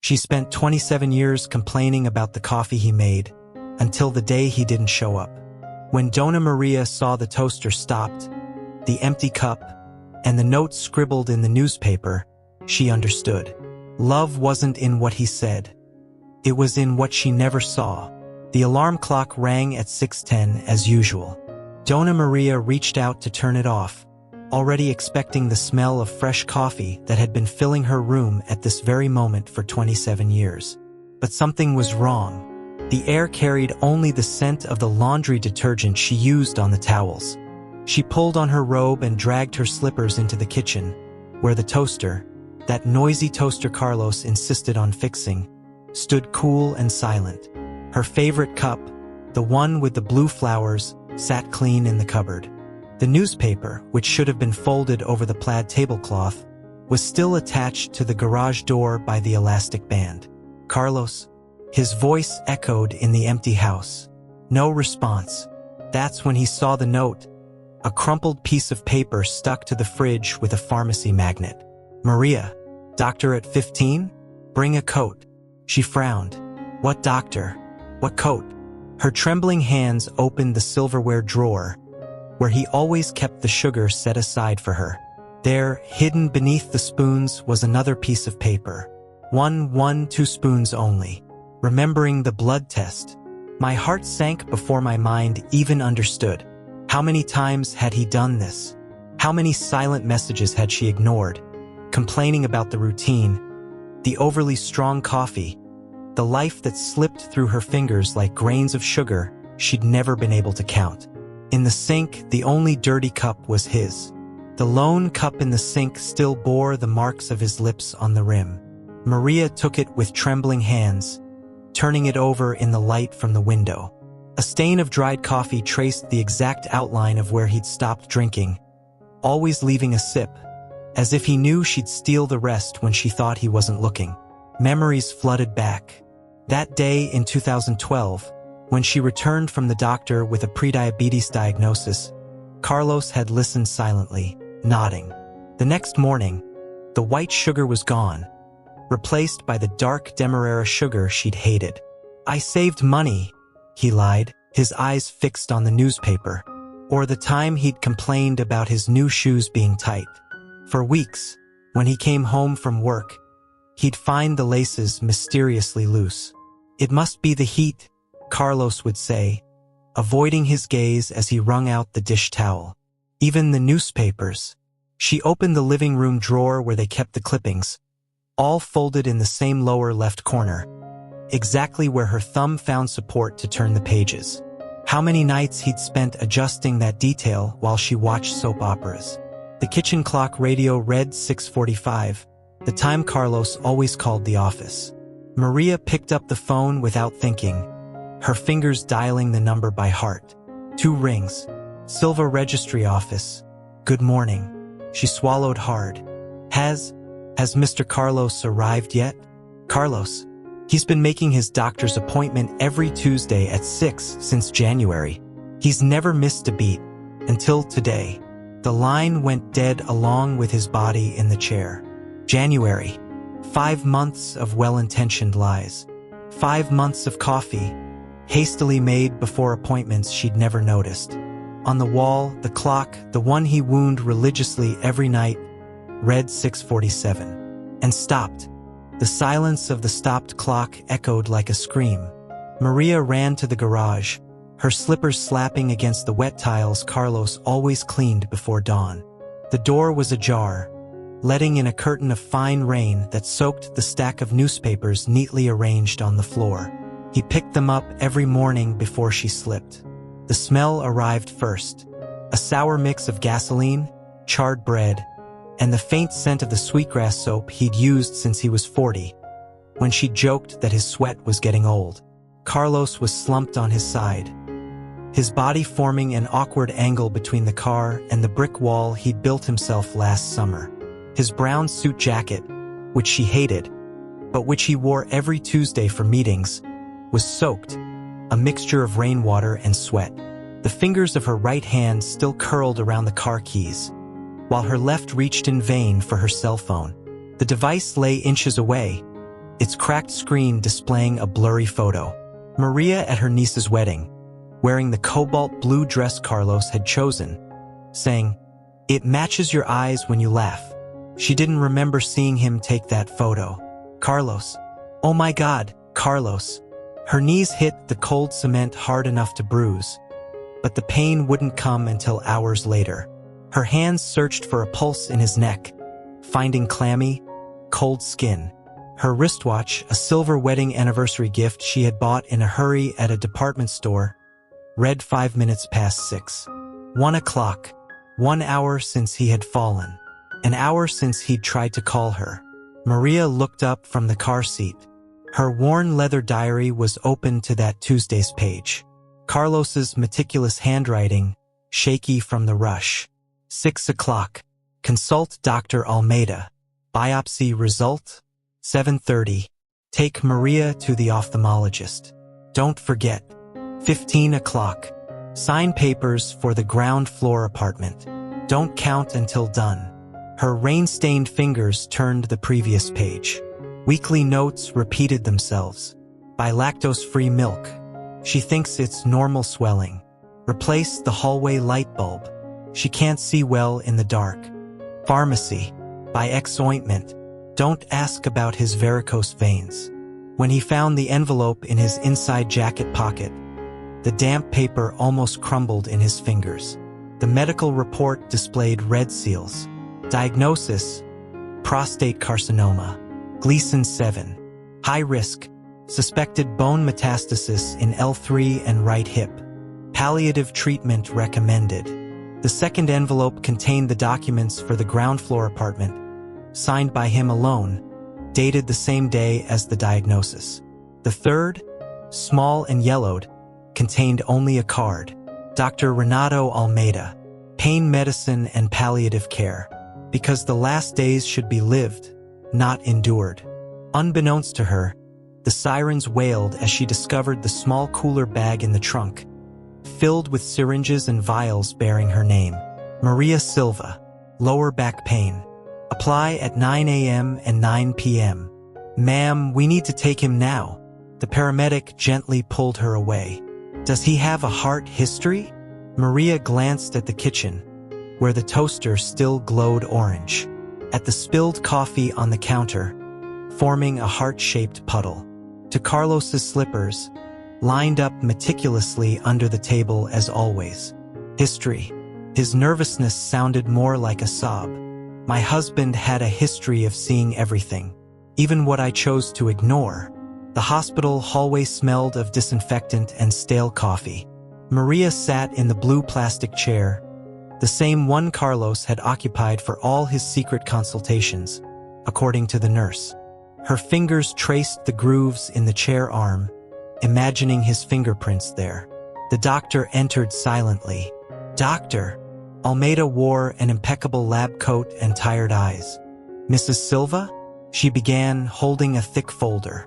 She spent 27 years complaining about the coffee he made, until the day he didn't show up. When Donna Maria saw the toaster stopped, the empty cup, and the note scribbled in the newspaper, she understood. Love wasn't in what he said. It was in what she never saw. The alarm clock rang at 6:10 as usual. Donna Maria reached out to turn it off, already expecting the smell of fresh coffee that had been filling her room at this very moment for 27 years. But something was wrong. The air carried only the scent of the laundry detergent she used on the towels. She pulled on her robe and dragged her slippers into the kitchen, where the toaster, that noisy toaster Carlos insisted on fixing, stood cool and silent. Her favorite cup, the one with the blue flowers, sat clean in the cupboard. The newspaper, which should have been folded over the plaid tablecloth, was still attached to the garage door by the elastic band. Carlos. His voice echoed in the empty house. No response. That's when he saw the note, a crumpled piece of paper stuck to the fridge with a pharmacy magnet. Maria, doctor at 15? Bring a coat. She frowned. What doctor? What coat? Her trembling hands opened the silverware drawer, where he always kept the sugar set aside for her. There, hidden beneath the spoons, was another piece of paper. 2 spoons only. Remembering the blood test. My heart sank before my mind even understood. How many times had he done this? How many silent messages had she ignored? Complaining about the routine, the overly strong coffee, the life that slipped through her fingers like grains of sugar she'd never been able to count. In the sink, the only dirty cup was his. The lone cup in the sink still bore the marks of his lips on the rim. Maria took it with trembling hands, turning it over in the light from the window. A stain of dried coffee traced the exact outline of where he'd stopped drinking, always leaving a sip, as if he knew she'd steal the rest when she thought he wasn't looking. Memories flooded back. That day in 2012, when she returned from the doctor with a prediabetes diagnosis, Carlos had listened silently, nodding. The next morning, the white sugar was gone, replaced by the dark Demerara sugar she'd hated. I saved money, he lied, his eyes fixed on the newspaper, or the time he'd complained about his new shoes being tight. For weeks, when he came home from work, he'd find the laces mysteriously loose. It must be the heat, Carlos would say, avoiding his gaze as he wrung out the dish towel. Even the newspapers. She opened the living room drawer where they kept the clippings, all folded in the same lower left corner, exactly where her thumb found support to turn the pages. How many nights he'd spent adjusting that detail while she watched soap operas. The kitchen clock radio read 6:45, the time Carlos always called the office. Maria picked up the phone without thinking, her fingers dialing the number by heart. 2 rings. Silva Registry Office. Good morning. She swallowed hard. Has Mr. Carlos arrived yet? Carlos. He's been making his doctor's appointment every Tuesday at 6 since January. He's never missed a beat, until today. The line went dead along with his body in the chair. January. 5 months of well-intentioned lies. 5 months of coffee, hastily made before appointments she'd never noticed. On the wall, the clock, the one he wound religiously every night, read 6:47. And stopped. The silence of the stopped clock echoed like a scream. Maria ran to the garage, her slippers slapping against the wet tiles Carlos always cleaned before dawn. The door was ajar, letting in a curtain of fine rain that soaked the stack of newspapers neatly arranged on the floor. He picked them up every morning before she slipped. The smell arrived first, a sour mix of gasoline, charred bread, and the faint scent of the sweetgrass soap he'd used since he was 40, when she joked that his sweat was getting old. Carlos was slumped on his side, his body forming an awkward angle between the car and the brick wall he'd built himself last summer. His brown suit jacket, which she hated, but which he wore every Tuesday for meetings, was soaked, a mixture of rainwater and sweat. The fingers of her right hand still curled around the car keys, while her left reached in vain for her cell phone. The device lay inches away, its cracked screen displaying a blurry photo. Maria at her niece's wedding, wearing the cobalt blue dress Carlos had chosen, saying, "It matches your eyes when you laugh." She didn't remember seeing him take that photo. Carlos. Oh my God, Carlos. Her knees hit the cold cement hard enough to bruise, but the pain wouldn't come until hours later. Her hands searched for a pulse in his neck, finding clammy, cold skin. Her wristwatch, a silver wedding anniversary gift she had bought in a hurry at a department store, read 5 minutes past 6. 1 o'clock. 1 hour since he had fallen. An hour since he'd tried to call her. Maria looked up from the car seat. Her worn leather diary was open to that Tuesday's page. Carlos's meticulous handwriting, shaky from the rush. 6 o'clock. Consult Dr. Almeida. Biopsy result? 7:30. Take Maria to the ophthalmologist. Don't forget. 15 o'clock. Sign papers for the ground floor apartment. Don't count until done. Her rain-stained fingers turned the previous page. Weekly notes repeated themselves. Buy lactose-free milk. She thinks it's normal swelling. Replace the hallway light bulb. She can't see well in the dark. Pharmacy. Buy X ointment. Don't ask about his varicose veins. When he found the envelope in his inside jacket pocket, the damp paper almost crumbled in his fingers. The medical report displayed red seals. Diagnosis: prostate carcinoma. Gleason 7. High risk. Suspected bone metastasis in L3 and right hip. Palliative treatment recommended. The second envelope contained the documents for the ground floor apartment, signed by him alone, dated the same day as the diagnosis. The third, small and yellowed, contained only a card. Dr. Renato Almeida. Pain medicine and palliative care. Because the last days should be lived, not endured. Unbeknownst to her, the sirens wailed as she discovered the small cooler bag in the trunk, filled with syringes and vials bearing her name. Maria Silva. Lower back pain. Apply at 9 a.m. and 9 p.m. Ma'am, we need to take him now. The paramedic gently pulled her away. Does he have a heart history? Maria glanced at the kitchen, where the toaster still glowed orange, at the spilled coffee on the counter, forming a heart-shaped puddle, to Carlos's slippers, lined up meticulously under the table as always. History. His nervousness sounded more like a sob. My husband had a history of seeing everything, even what I chose to ignore. The hospital hallway smelled of disinfectant and stale coffee. Maria sat in the blue plastic chair, the same one Carlos had occupied for all his secret consultations, according to the nurse. Her fingers traced the grooves in the chair arm, imagining his fingerprints there. The doctor entered silently. Doctor. Almeida wore an impeccable lab coat and tired eyes. Mrs. Silva? She began, holding a thick folder.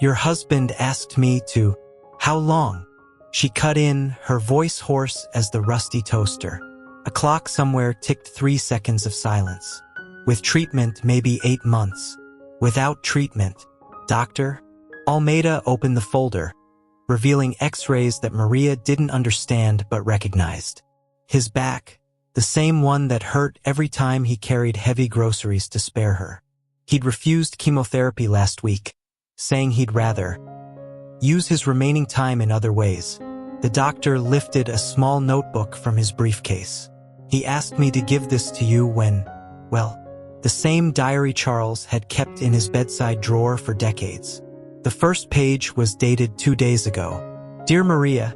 Your husband asked me to... How long? She cut in, her voice hoarse as the rusty toaster. A clock somewhere ticked 3 seconds of silence. With treatment, maybe 8 months. Without treatment. Doctor? Almeida opened the folder, revealing x-rays that Maria didn't understand but recognized. His back, the same one that hurt every time he carried heavy groceries to spare her. He'd refused chemotherapy last week, saying he'd rather use his remaining time in other ways. The doctor lifted a small notebook from his briefcase. He asked me to give this to you when, well, the same diary Charles had kept in his bedside drawer for decades. The first page was dated 2 days ago. Dear Maria,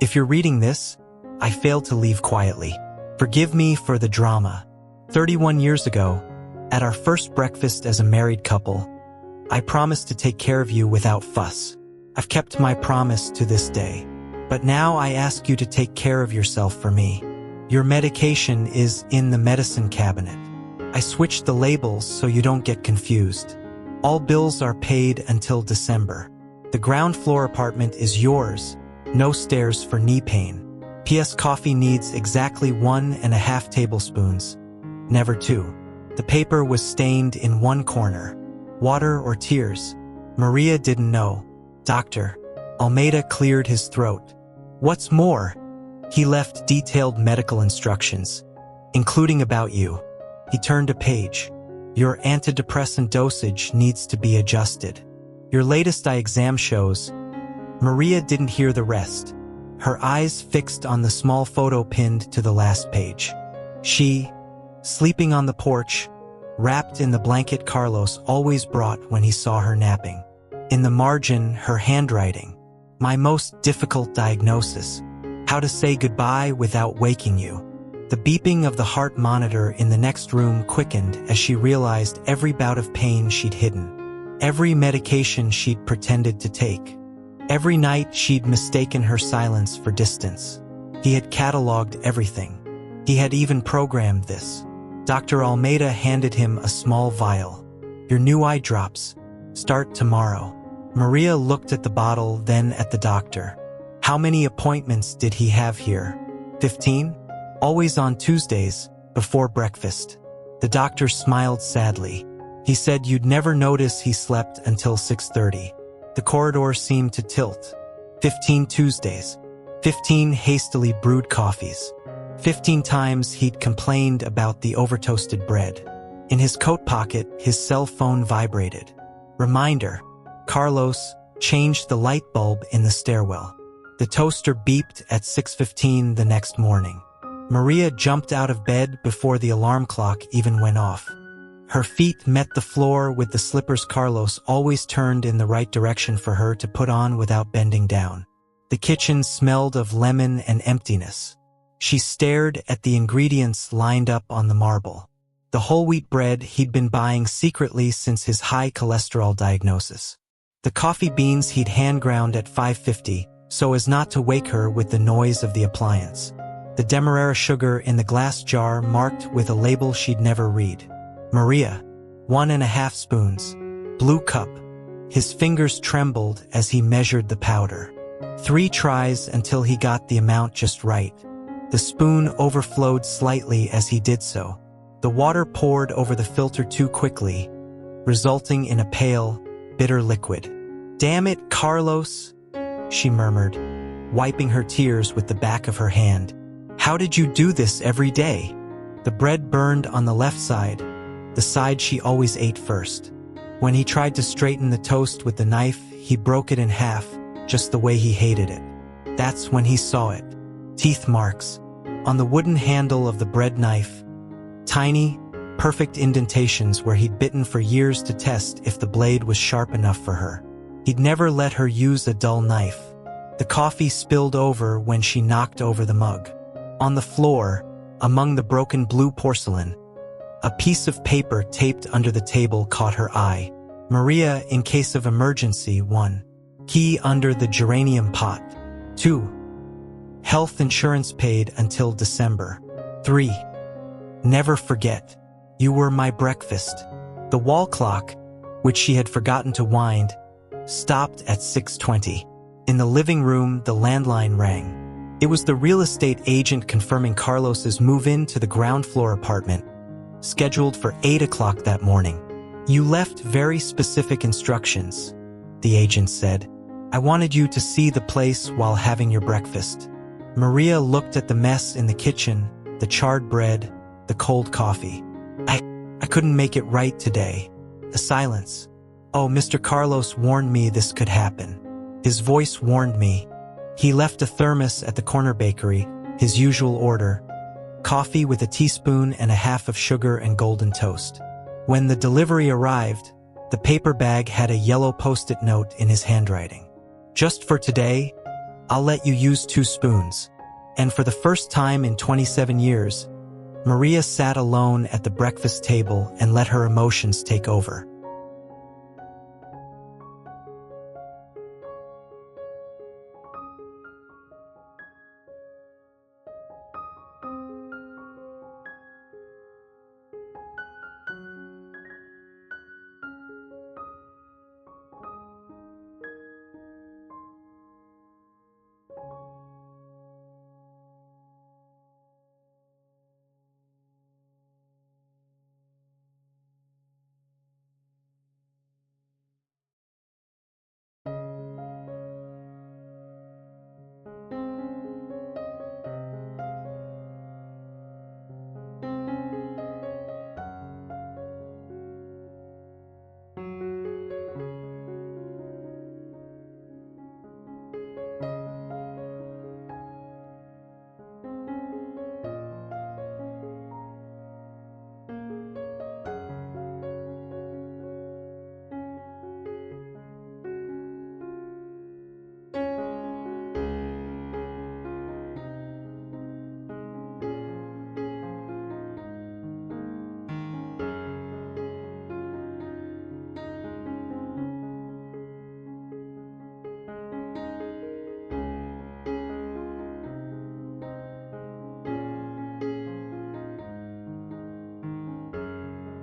if you're reading this, I failed to leave quietly. Forgive me for the drama. 31 years ago, at our first breakfast as a married couple, I promised to take care of you without fuss. I've kept my promise to this day. But now I ask you to take care of yourself for me. Your medication is in the medicine cabinet. I switched the labels so you don't get confused. All bills are paid until December. The ground floor apartment is yours. No stairs for knee pain. P.S. Coffee needs exactly 1.5 tablespoons, never 2. The paper was stained in one corner. Water or tears? Maria didn't know. Dr. Almeida cleared his throat. What's more, he left detailed medical instructions, including about you. He turned a page. Your antidepressant dosage needs to be adjusted. Your latest eye exam shows. Maria didn't hear the rest, her eyes fixed on the small photo pinned to the last page. She, sleeping on the porch, wrapped in the blanket Carlos always brought when he saw her napping. In the margin, her handwriting. My most difficult diagnosis. How to say goodbye without waking you. The beeping of the heart monitor in the next room quickened as she realized every bout of pain she'd hidden. Every medication she'd pretended to take. Every night she'd mistaken her silence for distance. He had cataloged everything. He had even programmed this. Dr. Almeida handed him a small vial. Your new eye drops. Start tomorrow. Maria looked at the bottle, then at the doctor. How many appointments did he have here? 15? Always on Tuesdays, before breakfast. The doctor smiled sadly. He said you'd never notice he slept until 6:30. The corridor seemed to tilt. 15 Tuesdays. 15 hastily brewed coffees. 15 times he'd complained about the overtoasted bread. In his coat pocket, his cell phone vibrated. Reminder. Carlos changed the light bulb in the stairwell. The toaster beeped at 6:15 the next morning. Maria jumped out of bed before the alarm clock even went off. Her feet met the floor with the slippers Carlos always turned in the right direction for her to put on without bending down. The kitchen smelled of lemon and emptiness. She stared at the ingredients lined up on the marble. The whole wheat bread he'd been buying secretly since his high cholesterol diagnosis. The coffee beans he'd hand ground at 5:50 so as not to wake her with the noise of the appliance. The Demerara sugar in the glass jar marked with a label she'd never read. Maria, 1.5 spoons. Blue cup. His fingers trembled as he measured the powder. 3 tries until he got the amount just right. The spoon overflowed slightly as he did so. The water poured over the filter too quickly, resulting in a pale, bitter liquid. Damn it, Carlos, she murmured, wiping her tears with the back of her hand. How did you do this every day? The bread burned on the left side, the side she always ate first. When he tried to straighten the toast with the knife, he broke it in half, just the way he hated it. That's when he saw it. Teeth marks. On the wooden handle of the bread knife. Tiny, perfect indentations where he'd bitten for years to test if the blade was sharp enough for her. He'd never let her use a dull knife. The coffee spilled over when she knocked over the mug. On the floor, among the broken blue porcelain, a piece of paper taped under the table caught her eye. Maria, in case of emergency. 1. Key under the geranium pot. 2. Health insurance paid until December. 3. Never forget. You were my breakfast. The wall clock, which she had forgotten to wind, stopped at 6:20. In the living room, the landline rang. It was the real estate agent confirming Carlos's move-in to the ground floor apartment, scheduled for 8 o'clock that morning. You left very specific instructions, the agent said. I wanted you to see the place while having your breakfast. Maria looked at the mess in the kitchen, the charred bread, the cold coffee. I couldn't make it right today. The silence. Oh, Mr. Carlos warned me this could happen. His voice warned me. He left a thermos at the corner bakery, his usual order. Coffee with a teaspoon and a half of sugar and golden toast. When the delivery arrived, the paper bag had a yellow post-it note in his handwriting. Just for today, I'll let you use 2 spoons. And for the first time in 27 years, Maria sat alone at the breakfast table and let her emotions take over.